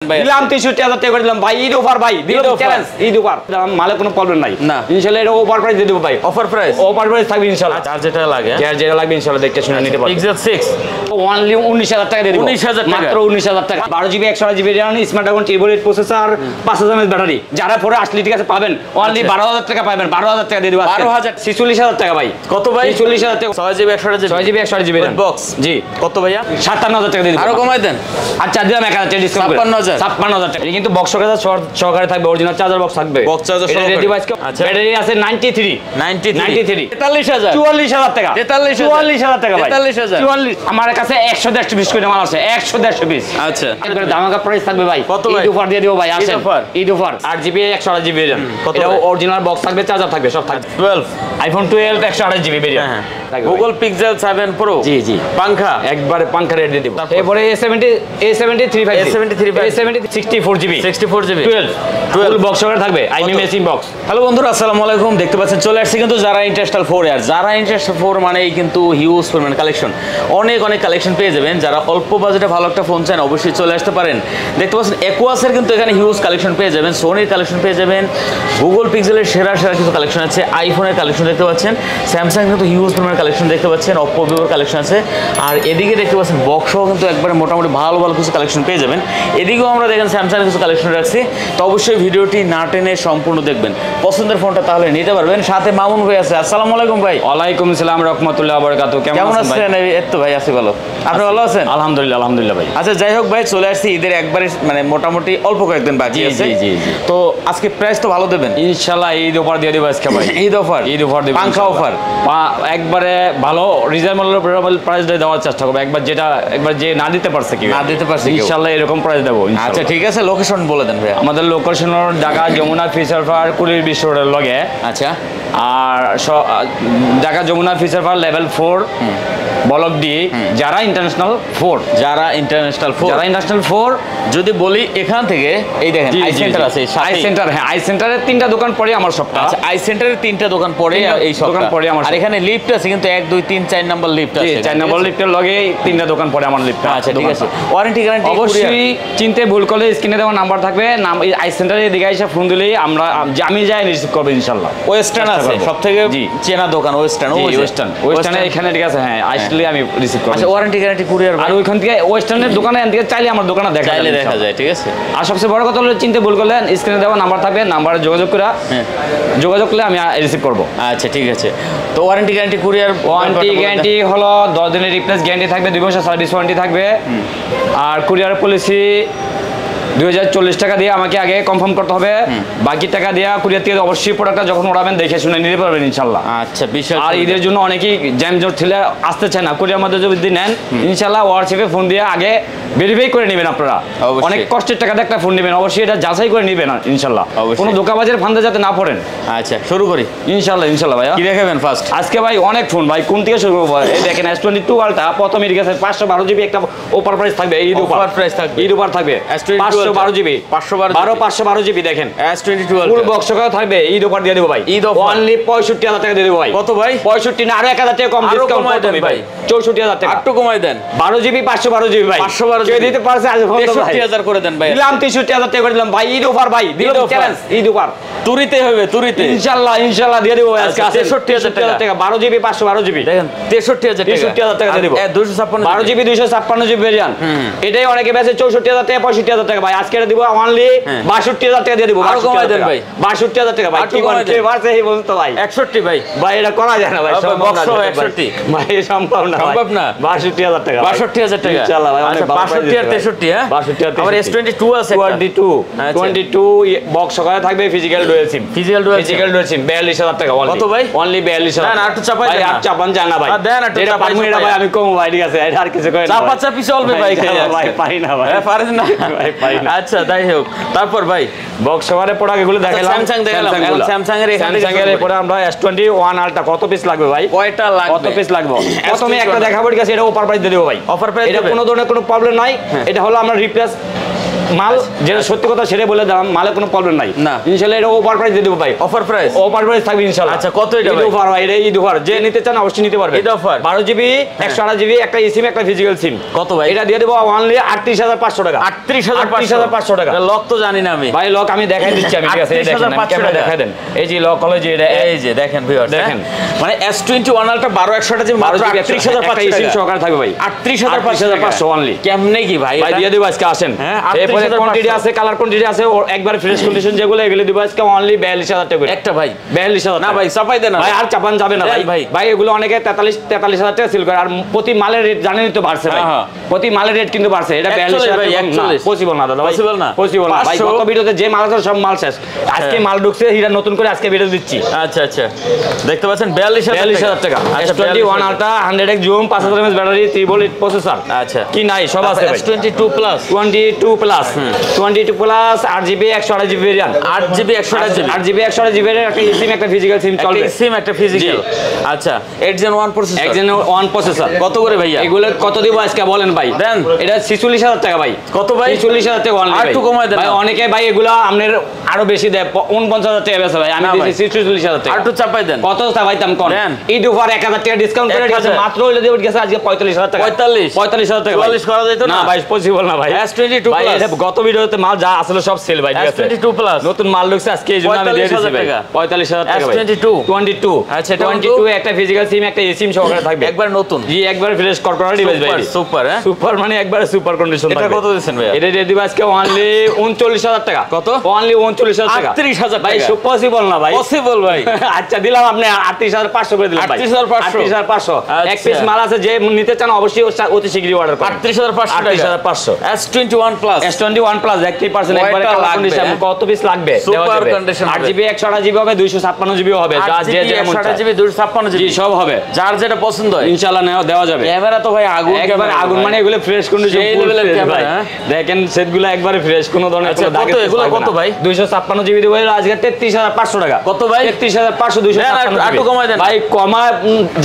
ভাই দিলাম 63000 টাকা করে দিলাম ভাই ঈদ অফার ভাই দিলাম চ্যালেঞ্জ ঈদ অফার মালে কোনো প্রবলেম নাই ইনশাআল্লাহ এটা অফার প্রাইস দিয়ে দেব ভাই অফার প্রাইস থাকবে ইনশাআল্লাহ চার্জ যেটা লাগে যেটা লাগবে ইনশাআল্লাহ দেখতে শুনে নিতে পারবেন পিক্সেল 6 অনলি 19000 টাকা দিয়ে দেব 19000 টাকা মাত্র 19000 টাকা 12 GB 128 GB RAM Snapdragon 8 processor 5000 mAh battery যারা পরে আসলে ঠিক আছে পাবেন অনলি 12000 টাকা পাবেন 12000 টাকা দিয়ে দেব 12000 46000 টাকা ভাই কত ভাই 46000 টাকা 6 জিবি 128 জিবি RAM বক্স জি কত ভাইয়া 57000 টাকা দিয়ে দেব আরো কমাই দেন আচ্ছা দিলাম 1000 টাকা ডিসকাউন্ট 56000 টাকা কিন্তু বক্স সহকারে থাকবে অরিজিনাল চার্জার বক্স থাকবে বক্স চার্জার সহকারে ডিভাইস ব্যাটারি আছে 93 43000 44000 টাকা 44000 টাকা ভাই 44000 আমার কাছে 100 পিস করে মাল আছে 100 পিস আচ্ছা একবারে ধামাকা প্রাইস থাকবে ভাই কত ভাই ঈদ অফার দিয়ে দেব ভাই আসেন Eid offer 8GB 128GB RAM এটা অরিজিনাল বক্স থাকবে চার্জার থাকবে সব থাকবে 12 iPhone 12 128GB variant Google Pixel 7 Pro জি পাঙ্খা একবারে পাঙ্খা রেট দিয়ে দেব এরপরে A70 64GB 12 ফুল বক্স সহকারে থাকবে আইমি মেশিন বক্স হ্যালো বন্ধুরা আসসালামু আলাইকুম দেখতে পাচ্ছেন চলে আসছে কিন্তু যারা ইন্টারন্যাশনাল 4 আর যারা ইন্টারন্যাশনাল 4 মানেই কিন্তু হিউজ পরিমাণ কালেকশন অনেক কালেকশন পেয়ে যাবেন যারা অল্প বাজেটে ভালো একটা ফোন চান অবশ্যই চলে আসতে পারেন দেখতে পাচ্ছেন Aquos-এর কিন্তু এখানে হিউজ কালেকশন পেয়ে যাবেন Sony-র কালেকশন পেয়ে যাবেন Google Pixel-এর সেরা কিছু কালেকশন আছে iPhone-এর কালেকশন দেখতে পাচ্ছেন Samsung কিন্তু হিউজ পরিমাণ কালেকশন দেখতে পাচ্ছেন Oppo Vivo-র কালেকশন আছে আর এদিকে দেখতে পাচ্ছেন বক্সও কিন্তু একবারে মোটামুটি ভালো কিছু কালেকশন পেয়ে যাবেন এদিকেও আমরা দেখেন Samsung-এর কিছু কালেকশন রাখছি তো অবশ্যই ভিডিওটি না টেনে সম্পূর্ণ দেখবেন পছন্দের ফোনটা তাহলে নিতে পারবেন সাথে মামুন ভাই আছে আসসালামু আলাইকুম ভাই ওয়ালাইকুম আসসালাম রাহমাতুল্লাহি ওয়া বারাকাতুহু কেমন আছেন এই তো ভাই আছি ভালো আপনি ভালো আছেন আলহামদুলিল্লাহ ভাই আচ্ছা যাই হোক ভাই চলে আসছি ঈদের একবারে মানে মোটামুটি অল্প কয়েকদিন বাকি আছে জি তো আজকে প্রাইস তো ভালো দেবেন ইনশাআল্লাহ ঈদ অফার দিয়ে দেব আজকে ভাই ঈদ অফার দেব পাঙ্খা অফার একবারে ভালো রিজনেবল প্রাইস দেওয়ার চেষ্টা করব একবার যে না দিতে পারছে ইনশাআল্লাহ এরকম প্রাইস দেব আচ্ছা ঠিক আছে লোকেশন বলে দেন ভাই আমাদের লোকেশন হলো ঢাকা যমুনা ফিচার পার্ক কুলির বিশ্ব রোডের লগে আচ্ছা আর Dhaka Jamuna Future Park level 4 block D যারা ইন্টারন্যাশনাল 4 যদি বলি এখান থেকে এই দেখেন আই সেন্টার আছে আই সেন্টারের 3টা দোকান পরে আমার সবটা আচ্ছা আই সেন্টারের 3টা দোকান পরে এই দোকান পরে আমার আর এখানে লিফট আছে কিন্তু 1 2 3 4 নাম্বার লিফট আছে 4 নাম্বার লিফটের লগে 3টা দোকান পরে আমার লিফট আচ্ছা ঠিক আছে ওয়ারেন্টি গ্যারান্টি অবশ্যই চিনতে ভুল করলে স্ক্রিনে দেওয়া নাম্বার থাকবে আই সেন্টারে দিকে এসে ফোন দিলেই আমি যাই রিসিভ করব ইনশাআল্লাহ ওয়েস্টার্ন আছে সবথেকে চেনা দোকান ওয়েস্টার্নে এখানে ঠিক আছে হ্যাঁ আসলে আমি রিসিভ করব আচ্ছা ওয়ারেন্টি গ্যারান্টি কুরিয়ার আর ওইখান থেকে ওয়েস্টার্নের দোকানে থেকে চাইলে আমার দোকানে দেখা যায় ঠিক আছে আর সবচেয়ে বড় কথা হলো চিনতে ভুল করলে স্ক্রিনে দেওয়া নাম্বার থাকবে নাম্বারে যোগাযোগ করলে আমি রিসিভ করব আচ্ছা ঠিক আছে তো ওয়ারেন্টি গ্যারান্টি হলো 10 দিনের রিপ্লেস গ্যারান্টি থাকবে 2 বছর সার্ভিস ওয়ারেন্টি থাকবে আর কুরিয়ার পলিসি 2040 টাকা দিয়ে আমাকে আগে কনফার্ম করতে হবে বাকি টাকা দিয়ে কুরিয়ার থেকে অবশ্যই প্রোডাক্টটা যখন উড়াবেন দেখে শুনে নিতে পারবেন ইনশাআল্লাহ আচ্ছা বিশাল আর ঈদের জন্য অনেকেই জ্যাম জট ঠেলে আসতে চায় না কুরিয়ার মধ্যে যদি নেন ইনশাআল্লাহ হোয়াটসঅ্যাপে ফোন দিয়ে আগে ভেরিফাই করে নেবেন আপনারা অনেক কষ্টের টাকা দিয়ে একটা ফোন নেবেন অবশ্যই এটা যাচাই করে নেবেন ইনশাআল্লাহ কোনো ধোঁকাবাজের ফান্দে যাতে না পড়েন আচ্ছা শুরু করি ইনশাআল্লাহ ভাইয়া কি দেখাবেন ফার্স্ট আজকে ভাই অনেক ফোন ভাই কোন থেকে শুরু করব এই দেখেন S22 আলটা প্রথমে এর কাছে 512GB একটা অফার প্রাইস থাকবে ঈদ অফার থাকবে 512GB 512GB দেখেন S22 ফুল বক্স সহকারে থাকবে ঈদ অফার দিয়ে দেব ভাই ঈদ অফার অনলি 65000 টাকা দিয়ে দেব ভাই কত ভাই 65 না আরো 1000 টাকা কম ডিসকাউন্ট দেব ভাই 64000 টাকা একটু কমাই দেন 12GB 512GB ভাই 512GB কে দিতে পারছে আজ 63000 করে দেন ভাই দিলাম 63000 টাকা করে দিলাম ভাই ঈদ অফার ভাই দিলাম চ্যালেঞ্জ ঈদ অফার তুরিতে হবে ইনশাআল্লাহ দিয়ে দেব আজকে 63000 টাকা 12GB 512GB দেখেন 63000 টাকা দিয়ে দেব 256 12GB 256GB ভেরিয়েন্ট এটাই অনেকে বেচে 64000 টাকা 65000 টাকা ভাই আজকে এটা দিব অনলি 62000 টাকা দিয়ে দেব আর কমাই দেন ভাই 62000 টাকা ভাই কি মানে বাড়ছে এই বলতো ভাই 61 ভাই এটা করা যায় না ভাই বক্স 61 ভাই সম্ভব না 62000 টাকা 62000 টাকা ইনশাআল্লাহ ভাই আচ্ছা 62 আর 63 হ্যাঁ 62 আর 63 আবার S22 আছে 22 বক্স সহকারে থাকবে ফিজিক্যাল ডুয়াল সিম 42000 টাকা কত ভাই অনলি 42000 না একটু চাপাই দেন আর চাপান জানা ভাই দেন একটু এটা পারমু এটা ভাই আমি কম ভাই ঠিক আছে আর কিছু কই না চাপি চলবে ভাই ভাই পারি না ভাই পারেন না ভাই পারি না আচ্ছা তাই হোক তারপর ভাই বক্স সহকারে প্রোডাক্ট এগুলো দেখালাম স্যামসাং এর এখান থেকে স্যামসাং এর পরে আমরা S21 আলটা কত পিস লাগবে ভাই কয়টা লাগবে কত পিস লাগবে প্রথমে একটা দেখাবো ঠিক আছে এটা অফার প্রাইস দিয়ে দেব ভাই অফার প্রাইস এটা কোনো ধরনের কোনো প্রবলেম নাই এটা হলো আমরা রিপ্লেস মাল যেটা সত্যি কথা সেটাই বলে দিলাম, মালে কোনো প্রবলেম নাই না। ইনশাআল্লাহ এটা অফার প্রাইস দিয়ে দেবো ভাই। অফার প্রাইস অফার প্রাইস থাকবে ইনশাআল্লাহ। আচ্ছা, কত এটা ভাই? ঈদ অফার ভাই, এটা ঈদ অফার, যে নিতে চান অবশ্যই নিতে পারবে। ঈদ অফার 12 জিবি 128 জিবি একটা সিম একটা ফিজিক্যাল সিম। কত ভাই? এটা দিয়ে দেবো অনলি 38,500 টাকা। 38,500 টাকা। লক তো জানি না আমি ভাই লক আমি দেখাই দিচ্ছি, আমি ঠিক আছে এই দেখেন, আমি ক্যামেরা দেখাই দেন, এই যে লক হলো যে এটা এই যে দেখেন ভিউয়ার্স, দেখেন। মানে S21 আলট্রা 12/128 জিবি মাত্র 38,500 সিম টাকা। সহকারে থাকবে ভাই, 38,500 অনলি। কেমনে কি ভাই ভাই এটা? দিয়ে দেবো আজকে, আসেন। হ্যাঁ, এরপরে 38,500 কোয়ান্টিটি আছে, কালার কোয়ান্টিটি আছে, একবার ফ্রেশ কন্ডিশন যেগুলো এগুলো দিব আজকে অনলি 42,000 টাকা করে। একটা ভাই 42,000 না ভাই, চাপাই দেন না ভাই, আর চাপান যাবে না ভাই। ভাই ভাই এগুলো অনেকে 43,000 টাকা সেল করে, আর প্রতি মালের রেট জানেনই তো বাড়ছে ভাই, হ্যাঁ। প্রতি মালের রেট কিন্তু বাড়ছে। এটা 41 ভাই, 41 পসিবল না দাদা ভাই, Possible না? পসিবল না ভাই। 500 গত ভিডিওতে যে মাল আছে সব মাল শেষ, আজকে মাল ঢুকছে, হিরা নতুন করে আজকে ভিডিও দিচ্ছি। আচ্ছা আচ্ছা, দেখতে পাচ্ছেন 42,000 টাকা। আচ্ছা, S21 ultra 100x zoom 5000 mAh battery 3 volt processor. আচ্ছা, কি নাই সব আছে ভাই। S22 plus 22 plus 8GB 128 GB variant, 8GB 128 GB 8GB 128 GB একটা সিম একটা ফিজিক্যাল সিম চলবে। একটা সিম একটা ফিজিক্যাল। আচ্ছা, 8 Gen 1 প্রসেসর, Gen 1 প্রসেসর। কত করে ভাইয়া? এগুলো কত দিব আজকে বলেন ভাই? দেন। এটা 46,000 টাকা ভাই। কত ভাই? 46,000 টাকা অনলি। আর একটু কমায় দেন ভাই, না। অনেকে ভাই এগুলো আপনার আরো বেশি দেয়, 49,000 টাকা বেচে ভাই, আমি না দিয়েছি 46,000 টাকা। আর একটু চাপাই দেন। কত চাপাইতাম কোন? দেন। ঈদ অফার 1,000 টাকা ডিসকাউন্ট করে দিয়েছে, 1000 মাত্র হইলে দিয়ে গেছে আজকে 45,000 টাকা। 45,000 টাকা ভাই। 44 করা যেত না? না ভাই, পসিবল না ভাই। S22 ভাই, প্লাস এটা গত ভিডিওতে মাল যা আসলে সব সেল ভাই, ঠিক আছে। S22 প্লাস নতুন মাল ঢুকছে আজকে, এই জন্য আমি দিয়ে দিয়েছি ভাই 45,000 টাকা ভাই। S22 22 আচ্ছা, এটা 22 একটা ফিজিক্যাল সিম একটা সিম সহকারে থাকবে, একবার নতুন। জি একবার ফ্রেশ কর্পোরেট ডিভাইস ভাই। সুপার হ্যাঁ, সুপার মানে একবারে সুপার কন্ডিশন। এটা কত দিচ্ছেন ভাইয়া? এটা দিয়ে দিবা আজকে অনলি 39,000 টাকা। কত? অনলি 39,000 টাকা। 38,000 ভাই, টাকা। পসিবল না ভাই, পসিবল ভাই। আচ্ছা দিলাম আপনি 38,500 করে দিলাম ভাই। 38,500 38,500 এক আচ্ছা। পিস মাল আছে, যে নিতে চান অবশ্যই অতি শীঘ্রই অর্ডার করুন। 38,500 টাকা। 38,500 S21 প্লাস S21 প্লাস 100% একবারে কয়টা কালার লাগবে, কন্ডিশন, হ্যাঁ? কত পিস লাগবে? Super condition হবে। 8GB 128 জিবি হবে, 256 জিবি হবে, যা যে 8GB যেমন 128 জিবি 256 জি জিবি সব হবে, যার যেটা পছন্দ হয় ইনশাআল্লাহ দেওয়া যাবে। ক্যামেরা তো ভাই আগুন, একবার ক্যামেরা আগুন ভাই। মানে এগুলো ফ্রেশ কন্ডিশন, সেই level এর ক্যামেরা, হ্যাঁ? দেখেন সেটগুলো একবারে ফ্রেশ, কোনো ধরনের আচ্ছা, কোনো দাগ কত এগুলো থাকবে কত না। ভাই? 256 জিবি দেবো আজকে 33,500 টাকা। কত ভাই? 33,500 দেন, 256 একটু কমায় দেন। ভাই কমা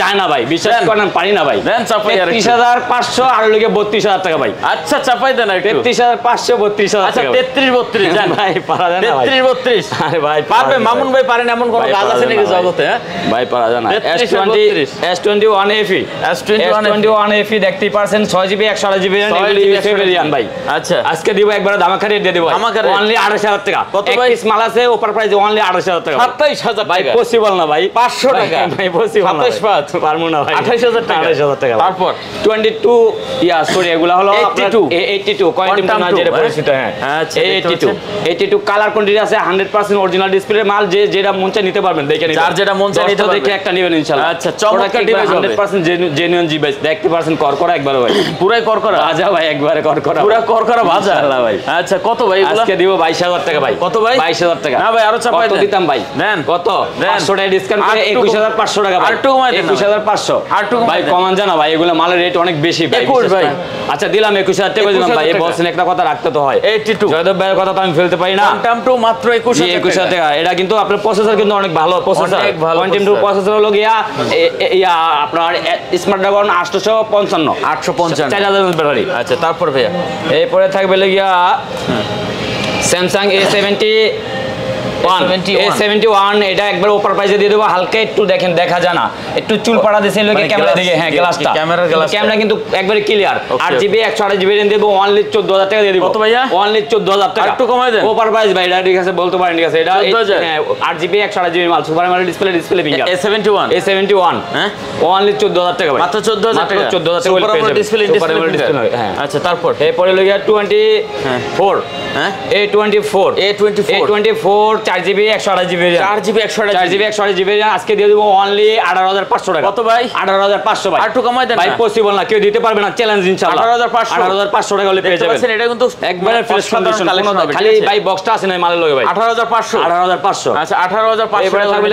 যায় না ভাই, বিশ্বাস দেন। করেন পারি না ভাই। দেন, চাপাই আর একটু। 33,500 আর লগে 32,000 টাকা ভাই। আচ্ছা, চাপাই দেন একটু। 33,500 32,000 আচ্ছা, টাকা। 33 দেন ভাই পারা যায় না ভাই। 33 আরে ভাই পারবে মামুন ভাই, পারেন এমন কোন ভাই, কাজ পারা আছে যায় নাকি না ভাই। জগতে? হ্যাঁ, ভাই পারা যায় না। 33 S21 FE S21 FE দেখতেই পারছেন, 6GB 128 জিবি ভেরিয়েন্ট ভাই। আচ্ছা, আজকে দিব একবার ধামাকা রেট দিয়ে দেব ধামাকা rate? অনলি 28,000 টাকা। কত এক ভাই? পিস মাল আছে অফার প্রাইস অনলি 28,000 টাকা। 27,000 ভাই টাকা। পসিবল না ভাই, 500 টাকা। ভাই পসিবল না, 27,500 পারমু না ভাই। 28,000 টাকা। 28,000 টাকা। তারপর 22 সরি এগুলা হলো 82 82 কোয়ান্টাম Quantum না two, যেটা হ্যাঁ? পরিচিত, হ্যাঁ আচ্ছা, দেখতে 82 কালার কোয়ান্টিটি আছে, 100% অরিজিনাল ডিসপ্লে মাল, যে যেটা মন চায় নিতে পারবেন, দেখে নিতে যার যেটা মন চায় নিতে দেখে পারবেন। একটা নেবেন ইনশাআল্লাহ। আচ্ছা, চমৎকার device হবে। 100% জেনুইন ডিভাইস, দেখতে পারছেন করকরা একবার ভাই, পুরাই করকরা, ভাজা ভাই একবারে করকরা, পুরা করকরা ভাজা ইনশাআল্লাহ ভাই। আচ্ছা, কত ভাই এগুলা? আজকে দিব 22,000 টাকা ভাই। কত ভাই? 22,000 টাকা। না ভাই, আরো চাপাই কত দেন। দিতাম ভাই? দেন। কত? দেন। 500 টাকা ডিসকাউন্ট করে আর একটু 21,500 টাকা ভাই। আর একটু কমাই দেন না ভাই। 21,500 আর একটু কমাই ভাই, দেন। কমান জানা ভাই, এগুলো মালের রেট অনেক বেশি ভাই। 21 ভাই। আচ্ছা দিলাম 21,000 টাকা দিলাম ভাই। 21,000 এই বলছেন একটা কথা রাখতে তো হয়। 82 জয়দেব ভাইয়ের কথা তো আমি ফেলতে পারি না। কোয়ান্টাম টু মাত্র 21,000 টাকা। এটা কিন্তু আপনার প্রসেসর কিন্তু অনেক ভালো প্রসেসর। অনেক ভালো কোয়ান্টাম টু প্রসেসর হলো গিয়া আপনার স্ন্যাপড্রাগন 855 855 4000 ব্যাটারি। আচ্ছা, তারপর ভাইয়া এরপরে থাকবে গিয়া স্যামসাং A71 এটা একবার ওপর প্রাইসে দিয়ে দেবো, হালকা একটু দেখেন দেখা যায় না, একটু চুল পাড়া দিয়েছে লোকে মানে ক্যামেরা glass- দিকে, হ্যাঁ গ্লাসটা, ক্যামেরার glass টা। ক্যামেরা কিন্তু একবারে clear. Okay, 8GB 128 GB range দেবো অনলি 14,000 টাকা দিয়ে দিব। কত ভাইয়া? অনলি 14,000 টাকা। একটু কমাই দেন। ওপর প্রাইস ভাই, এটা ঠিক আছে বলতে পারেন, ঠিক আছে এটা 14,000 হ্যাঁ 8GB 128 জিবি মাল, super AMOLED display finger A71 A71 হ্যাঁ, অনলি 14,000 টাকা ভাই। মাত্র 14,000 টাকা। 14,000 টাকা সুপার AMOLED display হ্যাঁ। আচ্ছা, তারপর এরপরে লগিয়া 24 হ্যাঁ, A24 A24 4GB 128 GB 4GB 128 4GB 128 GB আজকে দিয়ে দেবো অনলি 18,500 টাকা। কত ভাই? 18,500 ভাই। আর একটু কমাই দেন ভাই না। পসিবল না, কেউ দিতে পারবে না, চ্যালেঞ্জ ইনশাআল্লাহ। 18,500 18,500 টাকা হলে পেয়ে দেখতে যাবেন। পাচ্ছেন, এটা কিন্তু একবারে ফ্রেশ কন্ডিশন, কালেকশন হবে, খালি ঠিক আছে? ভাই বক্সটা আছে না মালের লগে ভাই। 18,500 18,500 আচ্ছা, 18,500 এবারে থাকবে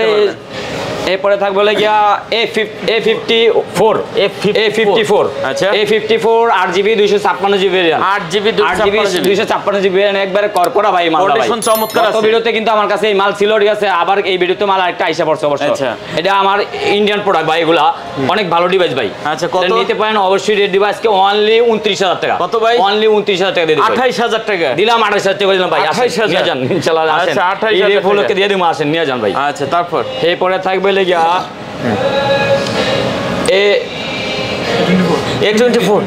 এরপরে থাকবে হলো গিয়া A54 আচ্ছা A54 8GB 256GB RAM 8GB 256GB RAM একবারে করকরা ভাই মাল ভাই কন্ডিশন চমৎকার আছে। গত ভিডিওতে কিন্তু আমার কাছে এই মাল ছিল, ঠিক আছে, আবার এই ভিডিওতে মাল আরেকটা আইসা পড়ছে অবশ্য। আচ্ছা। এটা আমার ইন্ডিয়ান প্রোডাক্ট ভাই, এগুলা অনেক ভালো ডিভাইস ভাই। আচ্ছা, কত? এটা নিতে পারেন অবশ্যই। রেট দিব আজকে অনলি 29000 টাকা। কত ভাই? অনলি 29000 টাকা দিয়ে দিই। 28000 টাকা দিলাম, 28000 টাকা দিলাম ভাই। 28000 নিয়ে যান ইনশাআল্লাহ, আসেন। আচ্ছা, 28000 এই রেফুলকে দিয়ে দিমু, আসেন নিয়ে যান ভাই। আচ্ছা, তারপর এরপরে থাকবে লেগিয়া A24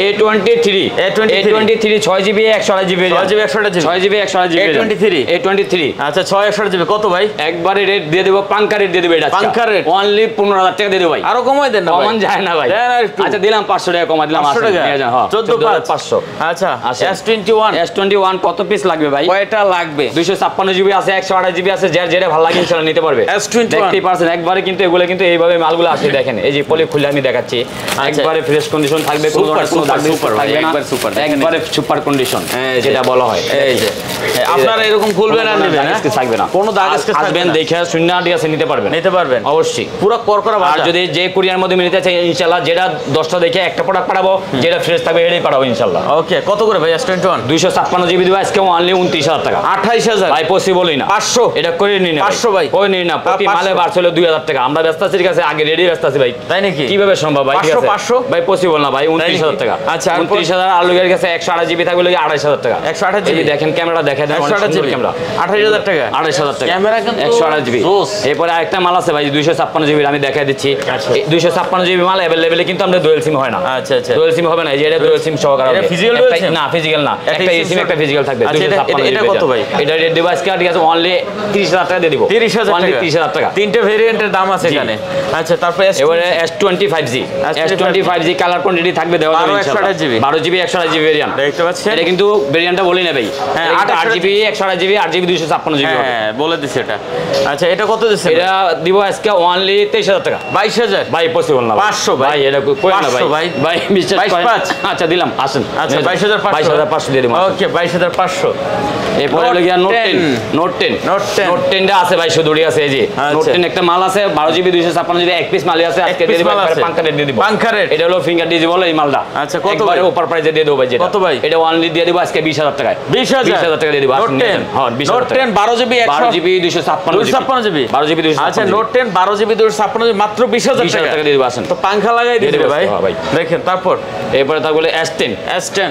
A23 6GB 128GB 6GB 128GB A23 আচ্ছা 6 কত ভাই? একবারে রেট দিয়ে দেব, পাঙ্কা রেট দিয়ে দেব। এটা পাঙ্কা রেট অনলি 15000 টাকা দিয়ে দেব ভাই। আরো কমাই দেন না ভাই। কমান যায় না ভাই। দেন আর একটু। আচ্ছা দিলাম 500 টাকা কমাই দিলাম, 500 টাকা নিয়ে যান। হ্যাঁ 14500 আচ্ছা S21 কত পিস লাগবে ভাই? কয়টা লাগবে? 256GB আছে, 128GB আছে, যার যেটা ভালো লাগে ইনশাআল্লাহ নিতে পারবে। S21 দেখতেই পারছেন একবারে কিন্তু এগুলো কিন্তু এইভাবে মালগুলো আসে, দেখেন এই যে পলি খুলে আমি দেখাচ্ছি। একবারে ফ্রেশ কন্ডিশন থাকবে, কোনো সুপার, কোনো দাগ সুপার ভাই, থাকবে না। একবার সুপার, দেখেন একবারে সুপার কন্ডিশন যেটা বলা হয়। এই যে আপনারা এরকম খুলবেন আর নেবেন, দাগ স্কেচ থাকবে না, কোনো দাগ স্কেচ থাকবে আসবেন না, দেখে শূন্য ঠিক আছে নিতে পারবেন, নিতে পারবেন অবশ্যই। পুরো করকরা আর বাজার। যদি যে কুরিয়ার মধ্যে নিতে চাই ইনশাআল্লাহ, যেটা 10টা দেখে একটা প্রোডাক্ট পাঠাবো, যেটা ফ্রেশ থাকবে এটাই পাঠাবো ইনশাআল্লাহ। ওকে, কত করে ভাই S21? 256GB দিব আজকে অনলি 29000 টাকা। 28000 ভাই পসিবলই না। 500 এটা করে নিন 500 ভাই, করে নিন না। প্রতি 500 মালে বাড়ছিল 2000 টাকা। আমরা ব্যস্ত আছি, ঠিক আছে, আগে রেডি ব্যস্ত আছি ভাই। তাই নাকি? কিভাবে সম্ভব ভাই? ঠিক আছে 500 ভাই পসিবল না ভাই। 29000 টাকা। আচ্ছা, 29000 আর লোকের কাছে 128GB থাকবে, 28000 টাকা। 128GB দেখেন ক্যামেরা দেখেন, 128GB ক্যামেরা 28000 টাকা। 28000 টাকা ক্যামেরা কিন্তু 128GB। জোস। এরপরে আরেকটা মাল আছে ভাই 256GB, আমি দেখাই দিচ্ছি। 256GB মাল अवेलेबल, কিন্তু আমাদের ডুয়াল সিম হয় না। আচ্ছা আচ্ছা, ডুয়াল সিম হবে না, এই যে এটা ডুয়াল সিম সহকারে এটা হবে। physical dual SIM? না ফিজিক্যাল না, একটা সিম একটা ফিজিক্যাল থাকবে। আচ্ছা, এটা 256GB কত ভাই? এটা রেট দেব আজকে, ঠিক আছে, অনলি 30000 টাকা দিয়ে দিব। 30000 অনলি টাকা, 30000 টাকা। তিনটে ভেরিয়েন্টের দাম আছে এখানে। আচ্ছা, তারপরে এবারে S25G কালার কোয়ান্টিটি থাকবে দেওয়া যাবে ইনশাআল্লাহ। 12GB 128GB ভেরিয়েন্ট দেখতে পাচ্ছেন, এটা কিন্তু ভেরিয়েন্টটা বলি না ভাই। হ্যাঁ, 8GB 128GB 8GB 256GB। হ্যাঁ বলে দিছি এটা। আচ্ছা, এটা কত দিচ্ছেন? এটা দিব আজকে অনলি 23000 টাকা। 22000 ভাই পসিবল না 500 ভাই, এটা কই না 500 ভাই। ভাই বিশ্বাস 22,500 আচ্ছা দিলাম, আসেন। আচ্ছা 22500 দিয়ে দিব। ওকে 22500। এরপরে হলো গিয়া নোট 10 নোট 10টা আছে ভাই, শুধুই আছে এই যে নোট 10 একটা মাল আছে 12GB 256GB এক পিস মালই আছে, আজকে দিয়ে দিব পাঙ্কা রেট দিয়ে দিব। পাঙ্কা রেট, এটা হলো ফিঙ্গার ডিজিবল এই মালটা। আচ্ছা কত ভাই? একবারে ওভার প্রাইসে দিয়ে দেব ভাই। যেটা কত ভাই? এটা অনলি দিয়ে দিব আজকে 20000 টাকায়। 20000 টাকা দিয়ে দিব। নোট 10 হ্যাঁ 20000 টাকা। 12GB 12GB 256GB 12GB 256GB। আচ্ছা, নোট 10 12GB 256GB মাত্র 20000 টাকা দিয়ে দিব। আসেন তো পাঙ্খা লাগাই দিয়ে দিবে ভাই। ভাই দেখেন তারপর এরপরে তা বলে S10 21000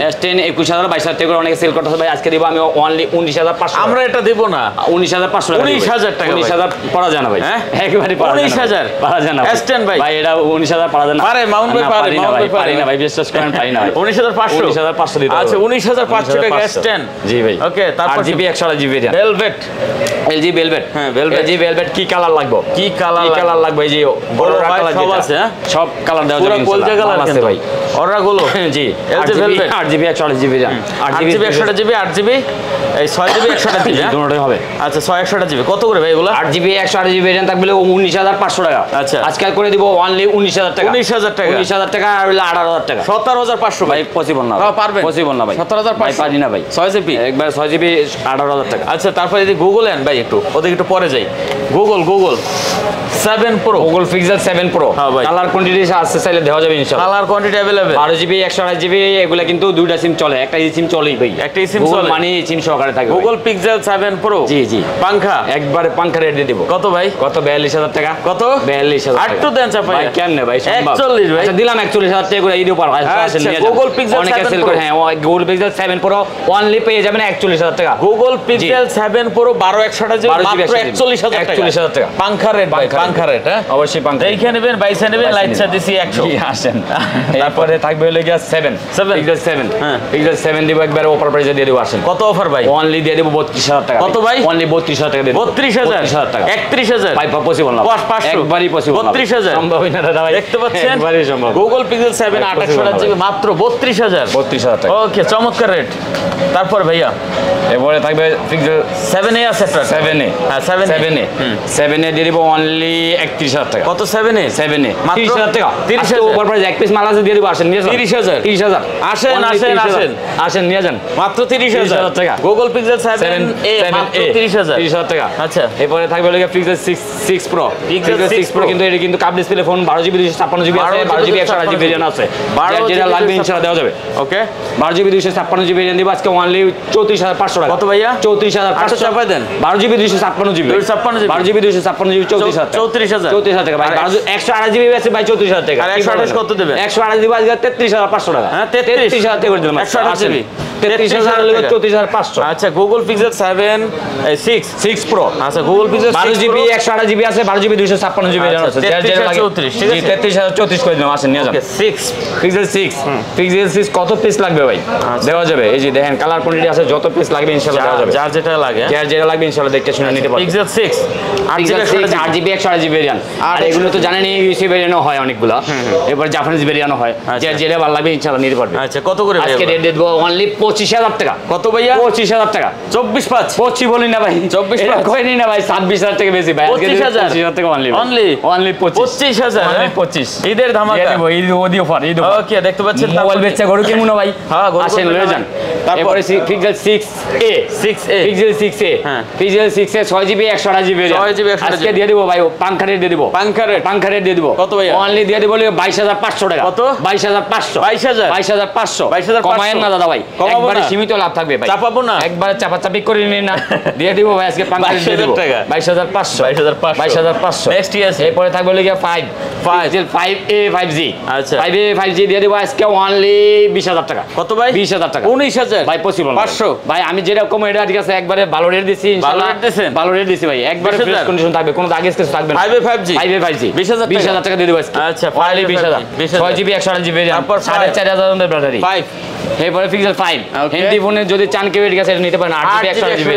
22000 টাকা করে অনেকে সেল করতেছে ভাই, আজকে দিব আমি অনলি 19500। আমরা এটা দেব না, 19500 টাকা। 19000 টাকা। 19000 পারা যায় না ভাই, হ্যাঁ একেবারে পারা যায় না। 19000 পারা যায় না S10 ভাই। ভাই এটা 19000 পারা যায় না। পারে মাউন্ট ভাই, পারে মাউন্ট ভাই, পারি না ভাই, বিশ্বাস করেন পারি না ভাই। 19500 19500 দিতে হবে। আচ্ছা 19500 টাকা S10। জি ভাই। ওকে, তারপর GB 128GB velvet, LG velvet. হ্যাঁ ভেলভেট, LG ভেলভেট কি কালার লাগবে? কি কালার লাগবে? এই যে বড় ভাই কালার সব আছে, হ্যাঁ সব কালার দেওয়া যাবে পুরো গোলজা কালার আছে ভাই। অর্ডার গুলো জি LG velvet 8GB 128GB 8GB 128GB 8GB এই 6GB 128GB দুটোই হবে। আচ্ছা 6 128GB কত করে ভাই এগুলো? 8GB 128GB ভেরিয়েন্ট থাকবে 19500 টাকা। আচ্ছা আজকে করে দিব অনলি 19000 টাকা। 19000 টাকা, 19000 টাকা আর হলো 18000 টাকা। 17500 ভাই পসিবল না। হ্যাঁ পারবেন, পসিবল না ভাই। 17500 পারি না ভাই। 6GB একবার 6GB 18000 টাকা। আচ্ছা তারপরে যদি গুগল এন ভাই একটু ওদিকে একটু পরে যাই। Google 7 Pro, Google Pixel 7 Pro হ্যাঁ ভাই। কালার কোয়ান্টিটি আছে চাইলে দেওয়া যাবে ইনশাআল্লাহ। Colour quantity available 12GB 128GB এগুলা কিন্তু দুইটা সিম চলে, একটা সিম চলেই ভাই, একটা সিম Google চলে মানে সিম সহকারে থাকবে। Google Pixel 7 Pro জি জি পাঙ্খা একবারে পাঙ্খা রেট দিয়ে দিব। কত ভাই? কত 42000 টাকা। কত? 42000 টাকা। আর তো দেন চাপাই ভাই কেমনে ভাই সম্ভব? 41 ভাই। আচ্ছা দিলাম 41000 টাকা করে ঈদ উপর আসেন নিয়ে যান। Google Pixel অনেকে 7 সেল Pro করে, হ্যাঁ Google Pixel 7 Pro অনলি পেয়ে যাবেন 41000 টাকা। Google Pixel 7 Pro 12/128GB মাত্র 41000 টাকা। 41000 টাকা পাঙ্খা রেট ভাই, পাঙ্খা রেট হ্যাঁ অবশ্যই পাঙ্খা। দেখে নেবেন, বাইসে নেবেন, লাইট চা দিছি 100। জি আসেন। তারপরে থাকবে হলো গিয়া 7 Pixel 7 হ্যাঁ Pixel 7 দিব একবারে অফার প্রাইসে দিয়ে দেব। আসেন কত অফার ভাই? অনলি দিয়ে দেব 32000 টাকা। কত ভাই? অনলি 32000 টাকা দিয়ে দেব। 32000 টাকা 31000 ভাই পসিবল না, 500 একবারই পসিবল না, 32000 সম্ভব না দাদা ভাই। দেখতে পাচ্ছেন একবারই সম্ভব। Google Pixel 7 28GB মাত্র 32000 32000 টাকা। ওকে চমৎকার রেট। তারপর ভাইয়া এরপরে থাকবে পিক্সেল 7A আছে আপনার? 7A। হ্যাঁ 7A। 7A দিয়ে দিব অনলি 31,000 টাকা। কত 7A? 7A মাত্র 30,000 টাকা। 30,000 উপর প্রাইস এক পিস মাল আছে দিয়ে দিব, আসেন নিয়ে যান। 30,000 30,000 আসেন Only আসেন 30,000 আসেন আসেন নিয়ে যান মাত্র 30,000 টাকা। গুগল পিক্সেল 7A মাত্র 30,000 30,000 টাকা। আচ্ছা এরপরে থাকবে হলো pixel 6 Pro। Pixel pixel 6 6 Pro কিন্তু এটা কিন্তু cup display phone, 12GB 256GB আছে, 12GB 128GB ভেরিয়েন্ট আছে। 12GB যেটা লাগবে ইনশাআল্লাহ দেওয়া যাবে। ওকে 12GB 256GB ভেরিয়েন্ট দিব আজকে অনলি 34,500 টাকা। কত ভাইয়া? 34,500 চাপাই দেন। 12GB 256GB 256GB 12GB 256GB 34,000 টাকা ভাই। 128GB আছে ভাই 34,000 টাকা। আর 128 কত দেবেন? 128 দিব আজকে 33,500 টাকা। হ্যাঁ 33,000 টাকা করে দিলাম। 128GB 33,000 হলে 34,500। আচ্ছা গুগল পিক্সেল 6 Pro আচ্ছা গুগল পিক্সেল 12GB 128GB আছে, 12GB 256GB আছে। আচ্ছা, 33,034 ঠিক আছে? 33,034 করে দিলাম, আসেন নিয়ে যান। 6 পিক্সেল 6 কত পিস লাগবে ভাই? দেওয়া যাবে। এই যে দেখেন কালার কোয়ান্টিটি আছে, যত পিস লাগবে ইনশাআল্লাহ দেওয়া যাবে। যার যেটা লাগে যার যেটা লাগবে ইনশাআল্লাহ দেখতে শুনে নিতে পারবেন। Pixel 6 8GB 128GB variant. আর এগুলো তো জানেনই ইউসি ভেরিয়েন্টও হয় অনেকগুলো, এবার জাপানিজ ভেরিয়েন্টও হয়। যার যেটা ভালো লাগবে ইনশাআল্লাহ নিতে পারবেন। আচ্ছা কত করে ভাই? আজকে রেট দেব অনলি 25,000 টাকা। কত ভাইয়া? 25,000 টাকা। 24 25 বলি না ভাই, 24 কইনি না ভাই, 26,000 টাকা বেশি ভাই। আজকে 25,000 টাকা অনলি অনলি 25,000 অনলি 25 ঈদের ধামাকা ঈদ অফার। ওকে দেখতে পাচ্ছেন মোবাইল বেচা গরু কেমন ভাই? হ্যাঁ আসেন লয়ে যান। তারপর এরপরে পিক্সেল 6A পিক্সেল 6A হ্যাঁ। Pixel 6A 6GB 128GB 6GB 128GB আজকে দিয়ে দেব ভাই, পাঙ্খা রেট দিয়ে দেব। পাঙ্খা রেট দিয়ে দেব। কত ভাইয়া? অনলি দিয়ে দেব 22,500 টাকা। কত? 22,500 22,500 কমায়েন না দাদা ভাই, কমাবো একবারে না? সীমিত লাভ থাকবে ভাই, চাপাবো না? একবারে চাপাচাপি করে নিন না, দিয়ে দিব ভাই আজকে পাঙ্খা রেট দিয়ে দেব 22,000 22,500 22,500 নেক্সট কি আছে? এরপরে থাকবে হলো 5A 5G আচ্ছা 5A 5G দিয়ে দেব আজকে অনলি 20,000 টাকা। কত ভাই? 20,000 টাকা। 19,000 ভাই পসিবল 500 ভাই, আমি যেরকম এটা ঠিক আছে একবারে ভালো রেট দিছি ইনশাআল্লাহ। ভালো রেট দিছেন? ভালো রেট দিছি ভাই, একবারে 20,000 ফ্রেশ কন্ডিশন থাকবে, কোনো দাগ স্কেচ থাকবে না। 5A 5G 20,000 টাকা দিয়ে দেব আজকে। আচ্ছা, অনলি 20,000 20,000 6GB 128GB তারপর 4,500 এর ব্যাটারি। 5 এরপরে পিক্সেল 5 Okay. হেন্ডি ফোনে যদি চান কেউ এর কাছে নিতে পারেন 8GB 128GB।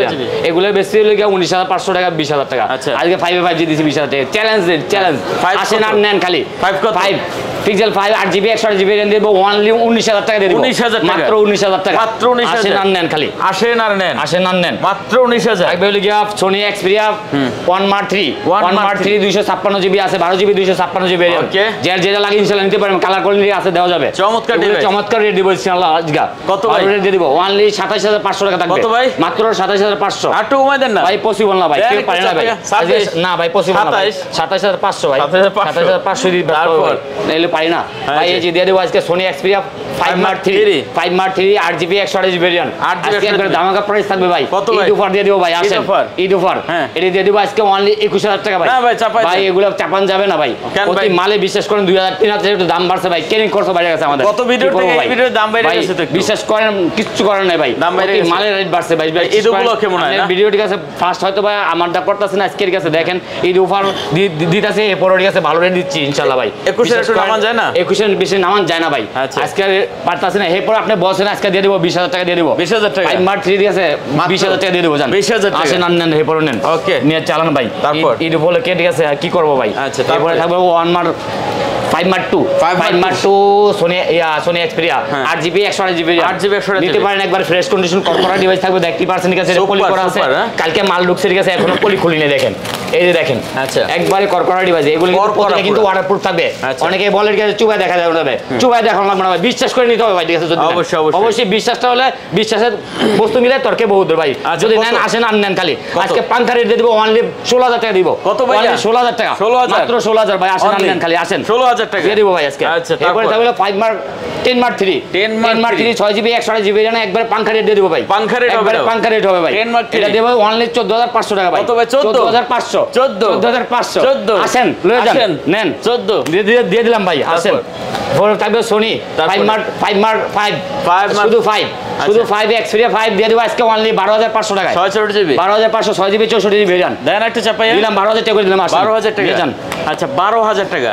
এগুলো বেশি হলে 19,500 টাকা 20,000 টাকা। আচ্ছা। আজকে 5A 5G দিছি 20,000 টাকা। চ্যালেঞ্জ Five আসেন কত? আর নেন খালি 5 কত? 5 পিক্সেল 5 8GB 128GB রেঞ্জ দেব অনলি 19,000 টাকা দিয়ে দেব। 19,000 টাকা। মাত্র 19,000 টাকা। মাত্র 19,000 আসেন আর নেন খালি, আসেন আর নেন আসেন আর নেন। মাত্র 19,000 থাকবে হলো গিয়া Sony Xperia 1 Mark 3 1 Mark 3 256GB আছে, 12GB 256GB ভেরিয়েন্ট। Okay. যার যেটা লাগে ইনশাআল্লাহ নিতে পারবেন, কালার কোয়ালিটি আছে দেওয়া যাবে। চমৎকার এগুলো device। চমৎকার রেট দিব ইনশাআল্লাহ আজকে। কত ভাই? রেট দিয়ে দিব অনলি 27,500 টাকা থাকবে। কত ভাই? মাত্র 27,500। আর একটু কমাই দেন না ভাই পসিবল না ভাই, দেন কেউ একটু পারে না ভাই। 27 না ভাই পসিবল না ভাই। 27 27,500 ভাই, 27,500 27,500 দিই তারপর? নাইলে পারি না ভাই। এই যে দিয়ে দেব আজকে Sony Xperia 5 Mark 3 8GB 128GB variant. 8GB আজকে একবার ধামাকা প্রাইস থাকবে ভাই। কত ভাই? ঈদ অফার দিয়ে দেব ভাই, আসেন offer? ঈদ অফার। হ্যাঁ। এটা দিয়ে দেব আজকে অনলি 21,000 টাকা ভাই। না ভাই, চাপাই ভাই দেন। এগুলো চাপান যাবে না ভাই। কেন প্রতি ভাই? মালে বিশ্বাস করেন 2,000 3,000 একটু দাম বাড়ছে ভাই, কেনিং খরচ বেড়ে গেছে আমাদের। কত ভিডিও কি করবো থেকে এই ভাই? ভিডিওর দাম বেড়ে ভাই, গেছে তো একটু। বিশ্বাস করেন কিচ্ছু করেন নাই ভাই, দাম বেড়ে প্রতি গেছে। মালের রেট বাড়ছে ভাই। ঈদ উপলক্ষে মনে হয় না? ভিডিও ঠিক আছে ফার্স্ট হয়তো ভাই আমারটা করতেছেন আজকের কাছে দেখেন ঈদ অফার দিতেছে, এরপরে ঠিক আছে ভালো রেট দিচ্ছি ইনশাআল্লাহ ভাই। 21 একটু নামান যায় না? 21 বেশি নামান যায় না ভাই। আচ্ছা। আজকে পারতাছেন না, এরপর আপনি বলছেন আজকে দিয়ে দেব 20,000 টাকা দিয়ে দেব। 20,000 টাকা? 5 Mark 3 দিয়েছে মাত্র 20,000 টাকা দিয়ে দেব জান। 20,000 টাকা? আসেন আর নেন, এরপর নেন। Okay. নিয়ে চালান ভাই। তারপর? ঈদ উপলক্ষে ঠিক আছে আর কি করব ভাই। আচ্ছা, তারপরে থাকবে 1 Mark 5 Mark 2 5 Mark 2 Sony Xperia হ্যাঁ। 8GB 128GB 8GB 128GB নিতে পারেন একবার ফ্রেশ কন্ডিশন করা ডিভাইস থাকবে, দেখতে পারছেন ঠিক আছে Super, পলি করা আছে। super, হ্যাঁ। কালকে মাল ঢুকছে ঠিক আছে, এখনো পলি খুলিনি দেখেন, এই যে দেখেন। আচ্ছা। একবারে করকরা ডিভাইস, এগুলো কিন্তু করকরা প্রত্যেকটা কিন্তু পুরো। ওয়াটারপ্রুফ থাকবে। আচ্ছা। অনেকে বলে ঠিক আছে চুবাই দেখা যাবে না ভাই, চুবাই দেখানো লাগবে না ভাই, বিশ্বাস করে নিতে হবে ভাই ঠিক আছে। যদি নেন। অবশ্যই, অবশ্যই। অবশ্যই বিশ্বাসটা হলে বিশ্বাসের বস্তু মিলে তর্কে বহুত ভাই। আচ্ছা, যদি কত? নেন আসেন আর নেন খালি। কত? আজকে পাঙ্খা রেট দিয়ে দিব অনলি 16,000 টাকা দিব। কত ভাইয়া? 16,000 টাকা 16,000? মাত্র 16,000 ভাই, আসেন আর Only? নেন খালি, আসেন 16,000 টাকা দিয়ে দিব ভাই আজকে। আচ্ছা, এরপরে তারপর? থাকবে 10 Mark 3 10 Mark 3 6GB 128GB জানা একবার পাঙ্খা রেট দিয়ে দিব ভাই। পাঙ্খা rate হবে একবারে তো? পাঙ্খা রেট হবে ভাই। 10 Mark 3? এটা দেব অনলি 14,500 টাকা ভাই। কত ভাই? 14? 14,500 14,500 14? আসেন লয়ে যান, আসেন। নেন 14? দিয়ে দিলাম ভাই, আসেন। পরে থাকবে Sony তারপর? 5 Mark 5 5 Mark শুধু 5 শুধু 5 Xperia 5 দিয়ে দেব আজকে অনলি 12,500 টাকা। 6GB 12,500 6GB 64GB ভেরিয়েন্ট দেন একটা চাপাইয়া দিলাম 12,000 টাকা করে দিলাম, আসেন 12,000 টাকা দিয়ে যান। আচ্ছা 12,000 টাকা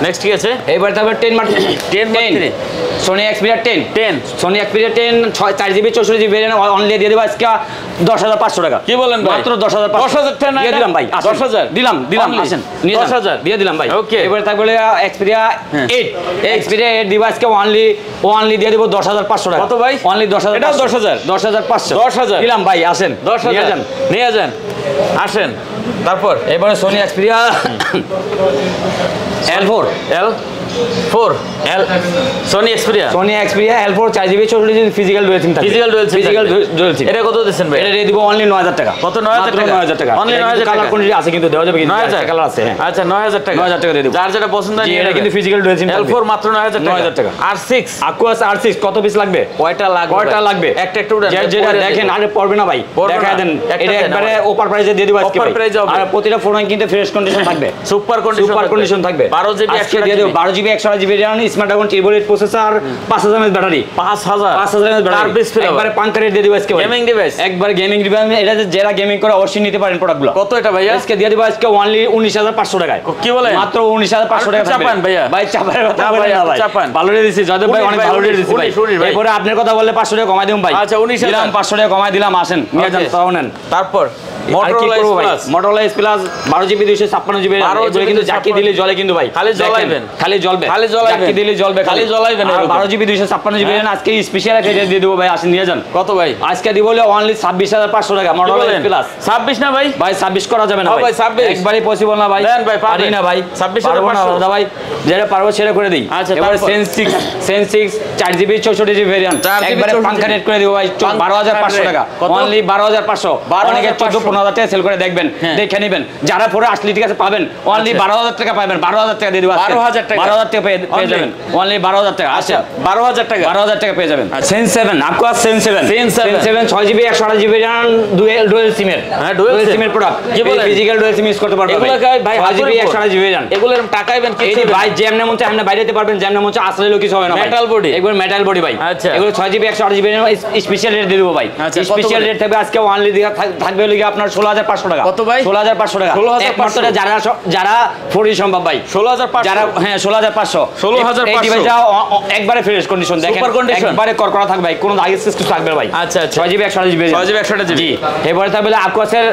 নেক্সট কি আছে? এইবার থাকবে 10 Mark 10 Mark 3 Sony Xperia 10 10 Sony Xperia 10 4GB 64GB variant only দিয়ে দেব আজকে 10,500 টাকা। কি বলেন ভাই? মাত্র 10,500 টাকা দিয়ে দিলাম ভাই। 10,000 দিলাম Only? আসেন নিয়ে 10,000 দিয়ে দিলাম ভাই। ওকে এবারে তারপরে এক্সপিরিয়া 8 এক্সপিরিয়া 8 দিব আজকে অনলি দিয়ে দেব 10,500 টাকা। কত ভাই? অনলি 10,000 এটাও 10,000 10,500 10,000 দিলাম ভাই আসেন 10,000 নিয়ে যান আসেন। তারপর এবারে Sony Xperia L4 L4 Sony Xperia Sony Xperia L4 4GB 64GB physical dual SIM থাকে। ফিজিক্যাল ফিজিক্যাল ডুয়াল সিম এটা কত দিচ্ছেন ভাই? এটা দিয়ে দিব অনলি 9,000 টাকা। কত 9,000 টাকা? 9,000 টাকা অনলি 9,000 টাকা। কালার কোয়ান্টিটি আছে কিন্তু দেওয়া যাবে কিন্তু 9,000 কালার আছে হ্যাঁ। আচ্ছা 9,000 টাকা 9,000 টাকা দিয়ে দেব। যার যেটা পছন্দ হয় জি, নিয়ে এটা নেবেন। কিন্তু ফিজিক্যাল ডুয়াল সিম L4 মাত্র 9,000 টাকা 9,000 টাকা। R6 Aquos R6 কত পিস লাগবে? কয়টা লাগবে? কয়টা লাগবে? একটা একটু উড়ান। যেটা দেখেন আরে পড়বে না ভাই পড়বে দেখায় না। দেন একটা এটা দেন একবারে আমার। অফার প্রাইসে দিয়ে দিব আজকে Offer ভাই। price হবে। আর প্রতিটা ফোন কিন্তু ফ্রেশ কন্ডিশন থাকবে সুপার সুপার কন্ডিশন থাকবে 12GB আজকে দিয়ে দেব 12GB 128GB RAM Snapdragon Turbo 8 processor 5000 mAh battery 5000 5000 mAh তার ব্যাটারি ডিসপ্লে একবারে পাঙ্কা রেট দিয়ে দিব আজকে ভাই গেমিং ডিভাইস একবার গেমিং ডিভাইস এটা যারা গেমিং করে অবশ্যই নিতে পারেন প্রোডাক্টগুলো কত এটা ভাইয়া? আজকে দিয়ে দিব আজকে অনলি 19,500 টাকায় কি বলেন? মাত্র 19,500 টাকা আর একটু চাপান ভাইয়া। ভাই চাপার কথা না বলেন ভাইয়া, না ভাই চাপান। ভালো রে দিছি জয়দেব ভাই উনিশ অনেক ভাই, ভালো রে উনিশ, দিছি ভাই উনিশ ভাই। এরপরে আপনার কথা বললে 500 টাকা কমাই দিম ভাই আচ্ছা, 19,000 দিলাম 500 টাকা কমাই দিলাম আসেন নিয়ে যান Okay. তাও নেন তারপর আর কি Motorola করবো S ভাই? Plus Motorola S Plus 12GB 256GB 12GB এগুলো কিন্তু জাকি দিলে জ্বলে কিন্তু ভাই খালি দেখেন, জ্বলাইবেন। খালি জ্বলবে খালি জ্বলাইবেন। জাকি দিলে জ্বলবে খালি জ্বলাইবেন আর এরকম। 12GB 256GB আজকে স্পেশাল একটা দিয়ে দেব ভাই আসেন নিয়ে যান কত ভাই? আজকে দিব হলো অনলি 26,500 টাকা কি Motorola বলেন? S Plus 26 না ভাই? ভাই 26 করা যাবে না হ্যাঁ ভাই, 26 একবারই পসিবল না ভাই দেন ভাই, পারবেন। পারি না ভাই 26,500 পারবো না দাদা ভাই যেটা পারবো সেটা করে দিই আচ্ছা, এবারে তারপর? Sense 6 4GB 64GB variant 4GB একবারে 64GB পাঙ্কা রেট করে দিব ভাই 12,500 টাকা কত? অনলি 12,500 অনেকে 14-15,000 টাকা সেল করে দেখবেন হ্যাঁ। দেখে নেবেন যারা পরে আসলে ঠিক আছে পাবেন অনলি আচ্ছা। 12,000 টাকা পাবেন 12,000 টাকা দিয়ে দিব 12,000 টাকা? 12,000 টাকা পেয়ে Only? যাবেন অনলি 12,000 টাকা আচ্ছা আচ্ছা 12,000 টাকা 12,000 টাকা পেয়ে যাবেন আচ্ছা। Sense 7 Aquos Sense 7 Sense 7 6GB 128GB RAM dual সিমের হ্যাঁ, dual SIM। সিমের প্রোডাক্ট কি বলেন? ফিজিক্যাল ডুয়াল সিম ইউজ করতে পারবেন এগুলো ভাই হাতের 6GB উপর। 128GB RAM এগুলো এরকম টাকাইবেন এই কিছু যে ভাই যেমনে মন চায় আপনি বাইরে যেতে পারবেন যেমনে মন চায় আসলে কিছু হবে না ভাই। Metal body? একবার মেটাল বডি ভাই আচ্ছা। এগুলো 6GB 128GB RAM special rate দিয়ে দেব ভাই আচ্ছা, কত স্পেশাল করে? রেট থাকবে আজকে অনলি থাকবে হলো কি আপনার 16,500 টাকা কত ভাই? 16,500 টাকা 16,500 একমাত্র যারা যারা ফোরি সম্ভব ভাই 16,500 যারা হ্যাঁ 16,500 16,500 এই ডিভাইসটা একবারে ফ্রেশ কন্ডিশন দেখেন Super condition? একবারে করকরা থাকবে ভাই কোনো দাগের কিছু থাকবে ভাই আচ্ছা আচ্ছা 6GB 128GB 6GB 128GB জি এবারে থাকবে আকোয়াসের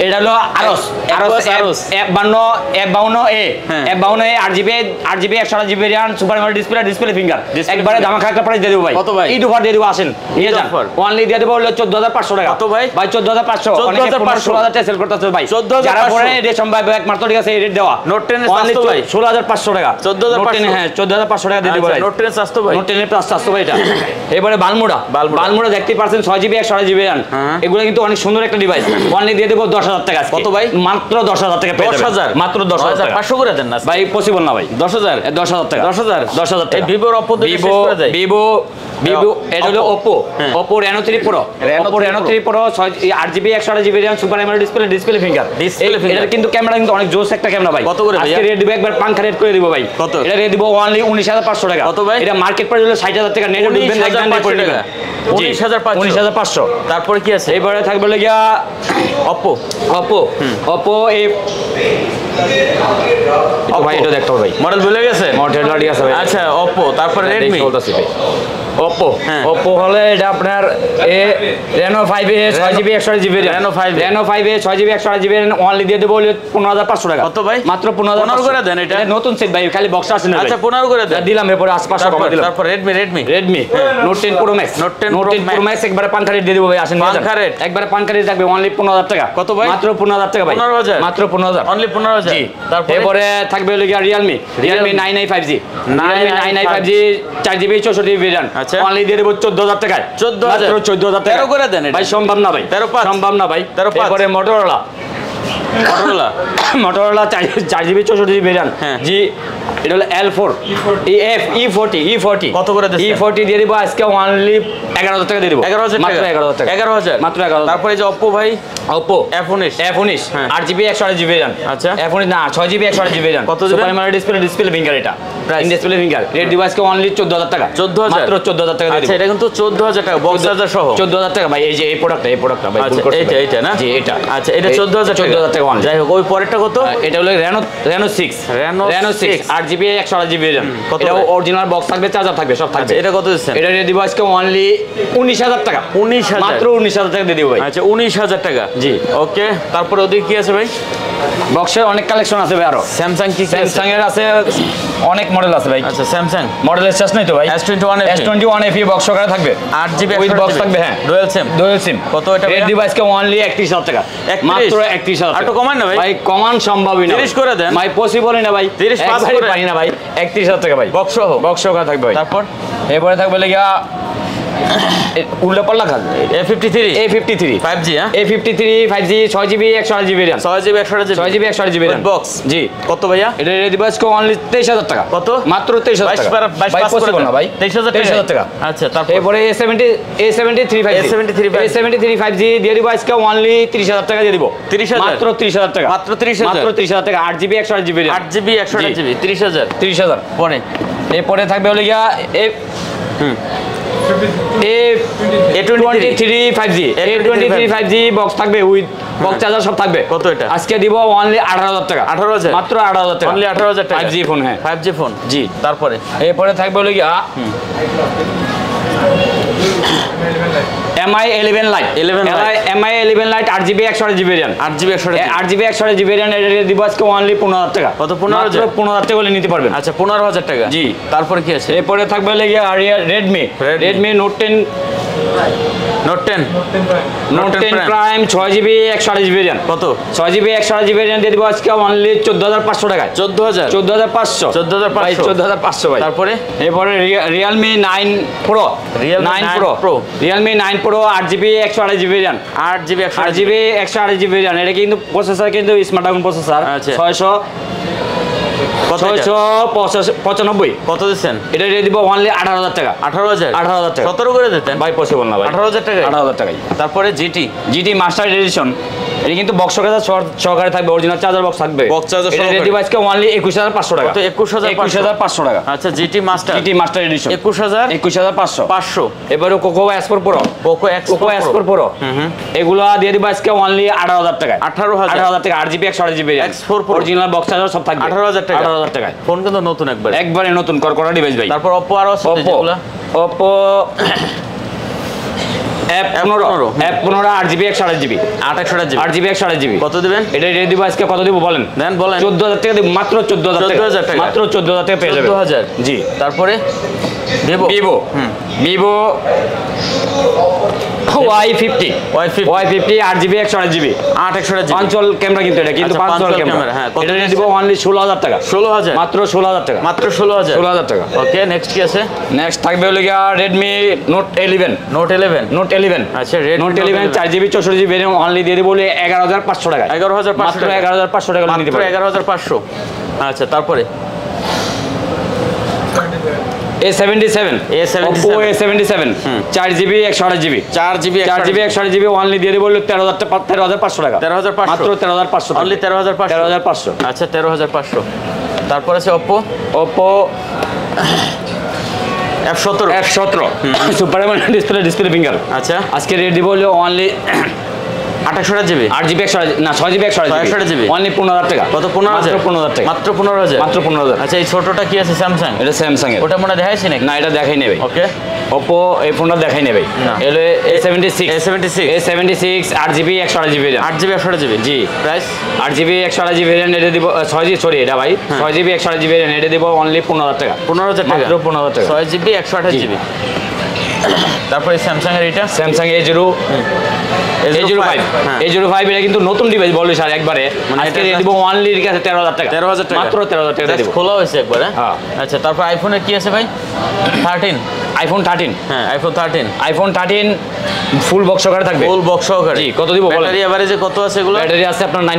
এটা হলো আরস Aquos Aros। F52A হ্যাঁ। F52A 8GB 128GB RAM super AMOLED display finger Display একবারে finger। দামাকা একটা প্রাইস দিয়ে দেব ভাই কত ভাই? ঈদ অফার দিয়ে দেব আসেন নিয়ে যান offer। অনলি দিয়ে দেব হলো 14,500 টাকা কত ভাই? ভাই 14,500 অনেকে 14,500 16,000 টাকা সেল করতেছে ভাই 14,500 যারা পরে রেট সম্ভব একমাত্র ঠিক আছে এই রেট দেওয়া Note 10 এর অনলি স্বাস্থ্য ভাই? 16,500 টাকা 14,500 Note 10 হ্যাঁ 14,500 টাকা দিয়ে দেব ভাই নোট 10 স্বাস্থ্য ভাই নোট 10 এর প্লাস 400 ভাই এটা এবারে বালমুড়া বালমুড়া। বালমুড়া দেখতে পাচ্ছেন 6GB 128GB RAM হ্যাঁ। এগুলো কিন্তু অনেক সুন্দর একটা ডিভাইস অনলি দিয়ে দেব 10,000 টাকা আজকে। কত ভাই? মাত্র 10,000 টাকা পেয়ে যাবেন 10,000 মাত্র 10,000 টাকা 500 করে দেন না ভাই পসিবল না ভাই 10,000 10,000 টাকা 10,000 10,000 টাকা এই ভিভোর অপো ভিভো ভিভো এটা হলো ওপো হ্যাঁ। Oppo Reno 3 Pro Reno Oppo 3 Reno 3 Pro 8GB 128GB RAM super AMOLED display finger Display finger। এটা কিন্তু ক্যামেরা কিন্তু অনেক জোস একটা ক্যামেরা ভাই কত করে ভাইয়া? আজকে রেট দিব একবার পাঙ্খা রেট করে দিব ভাই কত? এটা রেট দিব অনলি 19,500 টাকা কত ভাই? এটা মার্কেট প্রাইস হলো 60,000 টাকা নেটে ঢুকবেন দেখবেন 19,500 টাকা টাকা। 19,500 তারপরে কি আছে? এবারে থাকবে লাগিয়া অপো ওপো ওপো এই ভাই এটা দেখতে হবে ভাই মডেল ভুলে গেছে মডেল ঠিক আছে ভাই আচ্ছা অপো তারপরে রেডমি বলতাছি ভাই ওপো হ্যাঁ। ওপো হলে এটা আপনার Reno 5A 6GB 128GB Reno 5A Reno 5A 6GB 128GB only দিয়ে দেবো 15,500 টাকা কত ভাই? মাত্র 15,000 15 করে দেন এটা। নতুন সেট ভাই খালি বক্স আসে না আচ্ছা 15 করে দেন দিলাম এরপরে আশপাশে কমা দিলাম তারপর Redmi Redmi note 10 pro max Note 10 note Pro 10 pro max একবারে পাঙ্খা রেট দিয়ে দেবো ভাই আসেন পাঙ্খা rate? একবারে পাঙ্খা রেট থাকবে অনলি 15,000 টাকা কত ভাই? মাত্র 15,000 টাকা ভাই 15,000 মাত্র 15,000 অনলি 15,000 জি তারপরে এরপরে থাকবে হলো গিয়া Realme 995G 995G 4GB 64GB RAM আচ্ছা। অনলি দিয়ে দেবো 14,000 টাকায় 14,000 মাত্র 14,000 টাকা 13 করে দেন এটা। ভাই সম্ভব না ভাই 13,500 সম্ভব না ভাই 13,500 এরপরে Motorola Motorola 4GB 64GB RAM হ্যাঁ। জি এটা হলো L4 E40 কত করে দিচ্ছেন? E40 দিয়ে দিব আজকে অনলি 11,000 টাকা দিয়ে দিব 11,000 মাত্র টাকা 11,000 টাকা 11,000 মাত্র 11,000 তারপরে এই যে অপো ভাই Oppo F19 হ্যাঁ। 8GB 128GB RAM আচ্ছা। F19 না 6GB 128GB RAM কত দিবেন? সুপার এমোলেড ডিসপ্লে ফিঙ্গার এটা Price? In display finger rate দিব আজকে অনলি 14,000 টাকা 14,000 মাত্র 14,000 টাকা দিয়ে আচ্ছা দিব এটা কিন্তু 14,000 টাকা বক্স চার্জার সহ 14,000 টাকা ভাই এই যে এই প্রোডাক্টটা ভাই আচ্ছা ভুল করছি এইটা ভাই। এইটা না জি এটা আচ্ছা এটা 14,000 টাকা 14,000 টাকা অনলি। যাই হোক, ওই পরেরটা কত? এটা হলো Reno 6 Reno 6 8GB 128GB RAM. কত? এটা অরিজিনাল বক্স থাকবে, চার্জার থাকবে, সব থাকবে। এটা কত দিচ্ছেন? এটা দিয়ে দিব আজকে অনলি 19000 টাকা। 19,000 মাত্র 19000 টাকা দিয়ে দিব ভাই। আচ্ছা 19,000 টাকা। জি। ওকে, তারপরে ওদিকে কি আছে ভাই? বক্সের অনেক কালেকশন আছে ভাই। আরো স্যামসাং কি স্যামসাং এর আছে, অনেক মডেল আছে ভাই। আচ্ছা স্যামসাং মডেলের শেষ নাই তো ভাই। S21 S21 FE বক্স সহকারে থাকবে, 8GB উইথ বক্স থাকবে। হ্যাঁ, ডুয়াল সিম। কত এটা? এর দিব আজকে অনলি 31,000 টাকা। 31? মাত্র 31,000 আর টাকা। তো কমান না ভাই? ভাই কমান সম্ভবই না। 30 করে দেন। ভাই পসিবলই না ভাই। 30 পাস একবারই করে। পারি না ভাই। 31,000 টাকা ভাই। বক্স সহ? বক্স সহকারে থাকবে ভাই। তারপর এরপরে থাকবে লেগা উল্লে পাল্লা খাল A53 A53 5G হ্যাঁ? A53 5G 6GB 128GB RAM. 6GB 128GB 6GB 128GB RAM box. জি। কত ভাইয়া? এটা দিব আজকে অনলি 23,000 টাকা। কত? মাত্র 23,000 টাকা। 22 ভাই পাস করে পসিবল দেন। না ভাই। 23,000 টাকা। আচ্ছা তারপর এরপরে A73 5G A73 5G A73 5G দিয়ে দিব আজকে অনলি 30,000 টাকা দিয়ে দিব। 30,000? মাত্র 30,000 টাকা। মাত্র 30,000? মাত্র 30,000 টাকা। 8GB 128GB RAM. 8GB 128GB 30,000 30,000। পরে এরপরে থাকবে হলো গিয়া A23 5G A23 5G box থাকবে, উইথ বক্স চার্জার সব থাকবে। কত এটা? আজকে দিব অনলি 18,000 টাকা। 18,000? মাত্র 18,000 টাকা। অনলি 18,000 টাকা 5G ফোন। হ্যাঁ 5G ফোন। জি। তারপরে এরপরে থাকবে হলো গিয়া MI 11 Lite 11 Lite। MI 11 Lite 8GB 128GB RAM. 8GB 128GB 8GB 128GB RAM. এটা দিব আজকে অনলি 15,000 টাকা। কত? 15,000? 15,000 টাকা হলে নিতে পারবেন। আচ্ছা 15,000 টাকা। জি। তারপরে কি আছে? এরপরে থাকবে হলো গিয়া Redmi Note 10 Note 10 Note 10 Prime 6GB 128GB RAM. কত? 6GB 128GB র্যাম দিয়ে দিব আজকে অনলি 14,500 টাকায়। 14,000? 14,500 14,500 ভাই, 14,500 ভাই। তারপরে এরপরে Realme 9 Pro Realme 9 Pro Realme 9 Pro 8GB 128GB RAM. 8GB 8GB 128GB RAM. এটা কিন্তু প্রসেসর কিন্তু স্ন্যাপড্রাগন প্রসেসর। আচ্ছা। 695। কত দিচ্ছেন? এটা দিয়ে দিব অনলি 18,000 টাকা। 18,000? 18,000 টাকা। 17 করে দিতেন ভাই পসিবল না ভাই। 18,000 টাকা? 18,000 টাকাই। তারপরে GT মাস্টার এডিশন। এটা কিন্তু বক্স সহকারে থাকবে, অরিজিনাল চার্জার বক্স থাকবে। বক্স চার্জার এটা দিয়ে দিব আজকে অনলি 21,500 টাকা। কত? 21,500 টাকা। আচ্ছা GT মাস্টার মাস্টার এডিশন 21,500 500। এবারে cocoa S4 Pro Poco S4 Pro এগুলো দিয়ে দিব আজকে অনলি 18,000 টাকা। 18,000 টাকা। 8GB 128GB X4 Pro original box charger সব থাকবে। 18,000 টাকা। 18,000 টাকায়। ফোন কিন্তু নতুন একবারে নতুন করকরা ডিভাইস ভাই। তারপর Oppo আরো আছে যেগুলো Oppo F15 8GB 128GB 8GB 128GB কত দিবেন? এটা রেডি দিব আজকে কত দিব বলেন? দেন বলেন। 14,000 টাকা দিব। মাত্র 14,000 টাকা। 14,000 টাকা। মাত্র 14,000 টাকা পেয়ে যাবেন। 14,000 জি। তারপরে Vivo Vivo Y50 8GB 128GB 128GB পাঁচল camera কিন্তু এটা কিন্তু আচ্ছা, পাঁচল পাঁচল ক্যামেরা। ক্যামেরা, হ্যাঁ। কত এটা রেডি দিব অনলি 16,000 টাকা। 16,000? মাত্র 16,000 টাকা। মাত্র 16,000 16,000 টাকা। ওকে নেক্সট কি আছে? নেক্সট থাকবে হলো গিয়া Redmi Note 11 Note 11 আচ্ছা Redmi Note 11 4GB 64GB RAM only দিয়ে দিব 11,500 টাকা। 11,500 মাত্র 11,500 টাকা নিতে মাত্র পারবেন। 11,500 আচ্ছা তারপরে A77 Oppo A77 4GB 128GB 4GB 128GB only দিয়ে দিব 13,500 টাকা। 13,500 মাত্র 13,500 অনলি 13,500 13,500 আচ্ছা 13,500 তারপর আছে Oppo F17 super AMOLED display finger. আচ্ছা আজকে রেট দিব only 28GB 8GB 6GB 128GB only 15,000 টাকা। কত? 15,000 15,000 টাকা। মাত্র 15,000 মাত্র 15,000। আচ্ছা এই ছোটটা কি আছে? স্যামসাং এটা স্যামসাং এর। ওটা মনে দেখাইছি নাকি? না এটা দেখাই নেবে। ওকে Oppo এই ফোনটা দেখাই নেবে। না। এলো A76 8GB 128GB RAM 8GB 128GB জি। প্রাইস 8GB 128GB র্যাম এটা দিব 6GB সরি এটা ভাই 6GB 128GB র্যাম এটা দিব অনলি 15,000 টাকা। 15,000 টাকা মাত্র 15,000 টাকা। 6GB 128GB তারপরে স্যামসাং এর এটা স্যামসাং A05 A05 এটা কিন্তু নতুন ডিভাইস বললি স্যার একবারে আজকে রেট দিব অনলি এর কাছে 13,000 টাকা। 13,000 টাকা মাত্র 13,000 টাকা দিব। খোলা হয়েছে একবারে হ্যাঁ। আচ্ছা তারপর আইফোনের কি আছে ভাই? 13 iPhone 13 হ্যাঁ iPhone 13 ফুল বক্স সহকারে থাকবে। ফুল বক্স সহকারে জি কত দিব বলেন? ব্যাটারি এভারেজে কত আছে এগুলো? ব্যাটারি আছে আপনার 86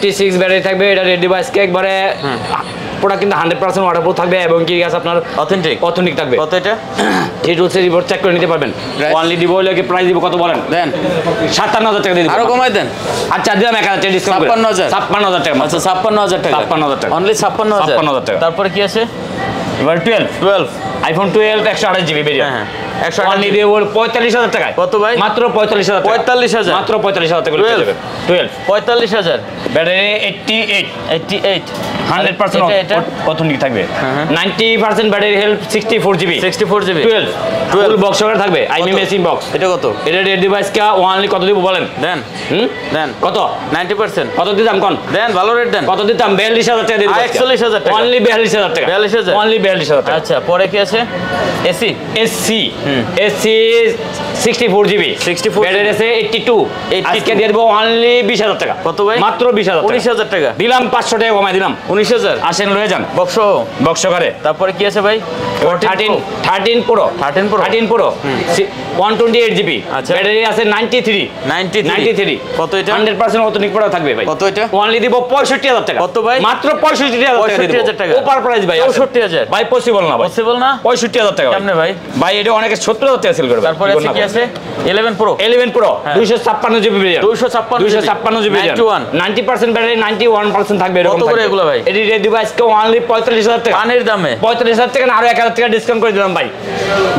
86 ব্যাটারি থাকবে। এটা রেড ডিভাইস কে একবারে প্রোডাক্ট কিন্তু 100% ওয়াটারপ্রুফ থাকবে এবং কি আছে আপনার অথেন্টিক থাকবে। কত এটা? এই টুলসের রিপোর্ট চেক করে নিতে পারবেন। অনলি দিব হলে কি প্রাইস দিব কত বলেন? দেন 57,000 টাকা দিয়ে দিব। আরো কমাই দেন। আচ্ছা দিলাম 1,000 টাকা ডিসকাউন্ট 56,000 টাকা। আচ্ছা 56,000 টাকা 56,000 টাকা অনলি 56,000 টাকা। তারপরে কি আছে? এবার 12 iPhone 12 128GB ভেরিয়েন্ট। হ্যাঁ অনলি দিয়ে 45,000 টাকায়। কত ভাই? মাত্র 45,000 টাকা। 45,000 মাত্র 45,000 টাকা পেয়ে যাবেন। 12 45,000 ব্যাটারি 88 88 100% অথেন্টিক থাকবে। 90% battery health 64 GB 12 full box সহকারে থাকবে। আইমি মেসিং বক্স। এটা কত? এটা রেড ডিভাইস কা অনলি কত দিব বলেন? দেন দেন কত? 90% কত দিতাম কোন? দেন ভালো রেট দেন। কত দিতাম? 42,000 টাকা দিতাম। 41,000 টাকা অনলি 42,000 টাকা। 42,000 অনলি 42,000 টাকা। আচ্ছা পরে কি আছে? এসি এসি 64 জিবি 64 ব্যাটারি আছে 82 আজকে দিয়ে দেবো অনলি 20,000 টাকা। কত ভাই? মাত্র 20,000 19,000 টাকা দিলাম। 500 টাকা কমাই দিলাম। 19,000 আসেন লয়ে যান বক্স বক্স করে। তারপরে কি আছে ভাই? 13 Pro 13 Pro 128 জিবি আচ্ছা। ব্যাটারি আছে 93 কত এটা? 100% অথেন্টিক প্রোডাক্ট থাকবে ভাই। কত এটা? অনলি দিব 65,000 টাকা। কত ভাই? মাত্র 65,000 টাকা। ওপার প্রাইস ভাই। 65,000 ভাই পসিবল না ভাই। পসিবল না? 65,000 টাকা কেমনে ভাই? ভাই এটা অনেকে 70,000 টাকা সেল করবে। তারপরে আছে কি আছে? 11 Pro 11 Pro 256 GB variant 256 GB 90% battery 91% থাকবে এরকম। কত করে এগুলো ভাই? এটি রেড ডিভাইস কে অনলি 45,000 টাকা। পানির দামে 45,000 টাকা না আরো 1,000 টাকা ডিসকাউন্ট করে দিলাম ভাই।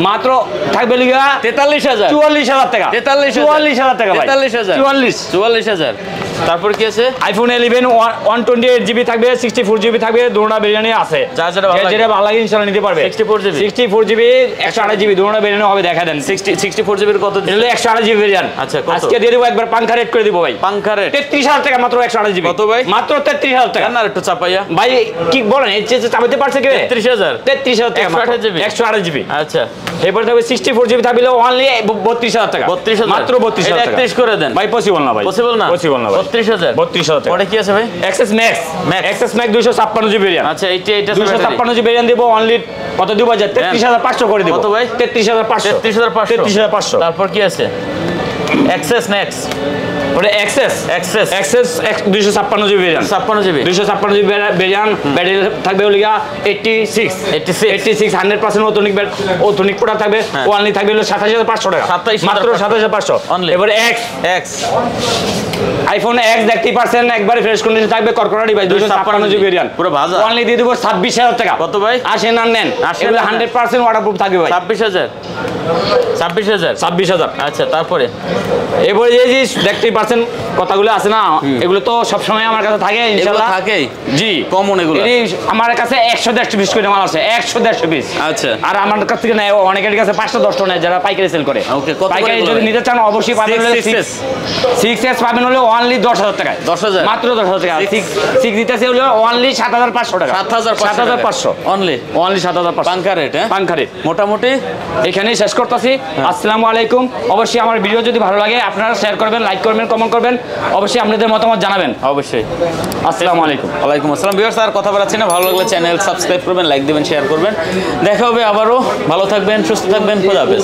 মাত্র থাকবে লিগা 43,000 44,000 টাকা। 44,000 টাকা ভাই। 43,000 44,000 তারপর কি আছে? আইফোন 11 128 জিবি থাকবে 64 জিবি থাকবে। দুটোটা ভেরিয়েন্টই আছে। যেটা ভালো লাগে ইনশাআল্লাহ নিতে পারবে। 64 জিবি 128 জিবি দুটোটা ভেরিয়েন্ট হবে দেখা দেন। 64 জিবির কত? এটা হলো 128 জিবি ভেরিয়েন্ট। আচ্ছা কত? আজকে দিয়ে দেব একবার পাঙ্খা রেট করে দিব ভাই। পাঙ্খা রেট 33,000 টাকা মাত্র 128 জিবি। কত ভাই? মাত্র 33,000 টাকা। না একটু চাপাইয়া ভাই কি বলেন এই চেয়ে চাপাতে পারছে কে? 33,000 33,000 টাকা 128 জিবি 128 জিবি। আচ্ছা এরপর থাকবে 64 জিবি থাকবে অনলি 32,000 টাকা। 32,000 মাত্র 32,000 টাকা। 31 করে দেন ভাই পসিবল না ভাই। পসিবল না? পসিবল না ভাই। 32,000 32,000 টাকা। পরে কি আছে ভাই? XS max 256 GB variant. আচ্ছা এইটা 256 জিবি ভেরিয়েন্ট দেব অনলি কত দিব? 33,500 করে দিব। কত ভাই? 33,500 33,500 তারপর কি আছে? এক্সেস নেক্স ওটা এক্সেস 256 GB variant 56 GB 256 GB variant battery থাকবে ওলিগা 86 100% অথেন্টিক প্রোডাক্ট থাকবে। অনলি থাকবে হলো 27,500 টাকা। মাত্র 27,500 অনলি। এবারে এক্স আইফোন এক্স দেখতেই পারছেন একবারে ফ্রেশ কন্ডিশন থাকবে। কর্করা ডিভাইস 256 জিবি ভেরিয়েন্ট পুরো ভাজা। অনলি দিয়ে দেব 26,000 টাকা। কত ভাই? আসেন আর নেন। এগুলো 100% ওয়াটারপ্রুফ থাকবে ভাই। 26,000 আচ্ছা তারপরে এবারে এই যে দেখতেই পারছেন কথাগুলো আছে না এগুলো তো সব সময় আমার কাছে থাকে ইনশাআল্লাহ থাকেই জি কমন এগুলো আমার কাছে 100-150 পিস করে মাল আছে 100-150 পিস আচ্ছা আর আমার কাছ থেকে নেয় অনেকের কাছে 5-10 নেয় যারা পাইকারি সেল করে ওকে কত পাইকারি করে যদি নিতে চান অবশ্যই পাবেন হলো 6s পাবেন হলো অনলি 10,000 টাকায় 10,000 মাত্র 10,000 টাকা 6 দিতেছে হলো অনলি 7,500 টাকা 7,500 অনলি 7,500 পাঙ্খা রেট পাঙ্খা রেট মোটামুটি এখানেই শেষ করতেছি। আসসালামু আলাইকুম। অবশ্যই আমার ভিডিও যদি ভালো লাগে আপনারা শেয়ার করবেন, লাইক করবেন, কমেন্ট করবেন, অবশ্যই আপনাদের মতামত জানাবেন। অবশ্যই। আসসালামু আলাইকুম। ওয়ালাইকুম আসসালাম। ভিউয়ার্স আর কথা বলাচ্ছি না, ভালো লাগলে চ্যানেল সাবস্ক্রাইব করবেন, লাইক দিবেন, শেয়ার করবেন। দেখা হবে আবারও। ভালো থাকবেন, সুস্থ থাকবেন, খোদা হাফেজ।